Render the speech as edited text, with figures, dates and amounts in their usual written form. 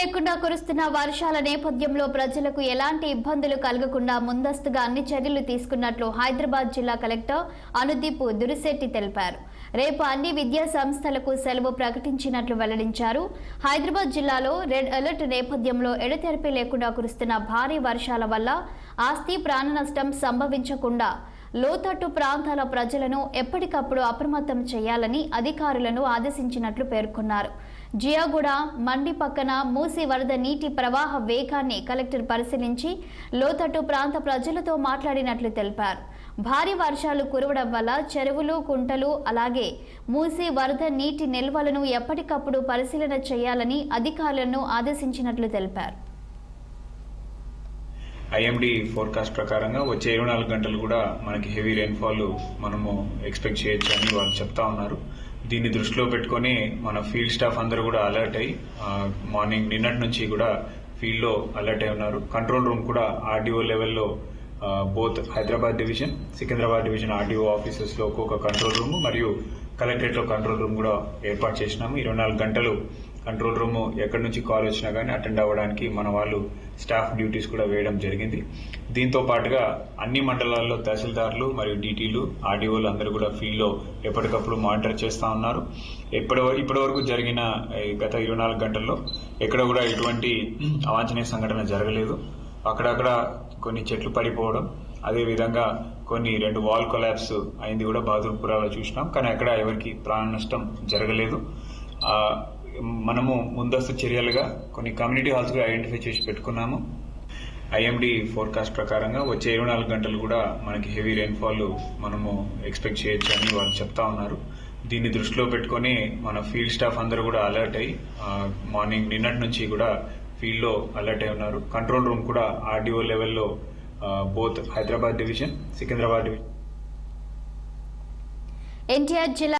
లేకుండా కురుస్తున్న వర్షాల నేపథ్యంలో ప్రజలకు ఎలాంటి ఇబ్బందులు కలగకుండా ముందస్తుగా అన్ని చర్యలు తీసుకున్నట్లు హైదరాబాద్ జిల్లా కలెక్టర్ అనుదీప్ దురిశెట్టి తెలిపారు. రేపు అన్ని విద్యా సంస్థలకు సెలవు ప్రకటించినట్లు వెల్లడించారు. హైదరాబాద్ జిల్లాలో రెడ్ అలర్ట్ నేపథ్యంలో ఎడతెరిపి లేకుండా కురుస్తున్న భారీ వర్షాల వల్ల ఆస్తి ప్రాణ నష్టం సంభవించకుండా లోతట్టు ప్రాంతాల ప్రజలను ఎప్పటికప్పుడు అప్రమత్తం చేయాలని అధికారులను ఆదేశించినట్లు పేర్కొన్నారు. జియాగూడ మండి పక్కన మూసి వరద నీటి ప్రవాహ వేగాన్ని కలెక్టర్ పరిశీలించి లోతట్టు ప్రాంత ప్రజలతో మాట్లాడినట్లు తెలిపారు. భారీ వర్షాలు కురవడం వల్ల చెరువులు, కుంటలు అలాగే మూసి వరద నీటి నిల్వలను ఎప్పటికప్పుడు పరిశీలన చేయాలని అధికారులను ఆదేశించినట్లు తెలిపారు. ఐఎండీ ఫోర్కాస్ట్ ప్రకారంగా వచ్చే 24 గంటలు కూడా మనకి హెవీ రెయిన్ఫాల్ మనము ఎక్స్పెక్ట్ చేయొచ్చు అని వాళ్ళు చెప్తా ఉన్నారు. దీన్ని దృష్టిలో పెట్టుకొని మన ఫీల్డ్ స్టాఫ్ అందరూ కూడా అలర్ట్ అయ్యి మార్నింగ్ నిన్నటి నుంచి కూడా ఫీల్డ్ లో అలర్ట్ అయి ఉన్నారు. కంట్రోల్ రూమ్ కూడా ఆర్డీఓ లెవెల్లో both Hyderabad division, Secunderabad division RDO offices లో ఒక్కొక్క కంట్రోల్ రూమ్ మరియు కలెక్టరేట్ లో కంట్రోల్ రూమ్ కూడా ఏర్పాటు చేసినాము. 24 గంటలు కంట్రోల్ రూమ్ ఎక్కడి నుంచి కాల్ వచ్చినా కానీ అటెండ్ అవ్వడానికి మన వాళ్ళు స్టాఫ్ డ్యూటీస్ కూడా వేయడం జరిగింది. దీంతో పాటుగా అన్ని మండలాల్లో తహసీల్దార్లు మరియు డీటీలు, ఆర్డీఓలు అందరూ కూడా ఫీల్డ్ లో ఎప్పటికప్పుడు మానిటర్ చేస్తా ఉన్నారు. ఇప్పటి వరకు జరిగిన గత 24 గంటల్లో ఎక్కడ కూడా ఎటువంటి అవాంఛనీయ సంఘటన జరగలేదు. అక్కడక్కడ కొన్ని చెట్లు పడిపోవడం, అదే విధంగా కొన్ని 2 వాల్ కొలాప్స్ అయింది కూడా బహదూర్పురాలో చూసినాం. కానీ అక్కడ ఎవరికి ప్రాణ నష్టం జరగలేదు. మనము ముందస్తు చర్యలుగా కొన్ని కమ్యూనిటీ హాల్స్ కూడా ఐడెంటిఫై చేసి పెట్టుకున్నాము. ఐఎండీ ఫోర్కాస్ట్ ప్రకారంగా వచ్చే 24 గంటలు కూడా మనకి హెవీ రెయిన్ఫాల్ మనము ఎక్స్పెక్ట్ చేయొచ్చు అని వాళ్ళు చెప్తా ఉన్నారు. దీన్ని దృష్టిలో పెట్టుకొని మన ఫీల్డ్ స్టాఫ్ అందరూ కూడా అలర్ట్ అయ్యి మార్నింగ్ నిన్నటి నుంచి కూడా ఫీల్డ్ లో అలర్ట్ అయి ఉన్నారు. కంట్రోల్ రూమ్ కూడా ఆర్డీఓ లెవెల్లో both Hyderabad division, Secunderabad division. NTR జిల్లా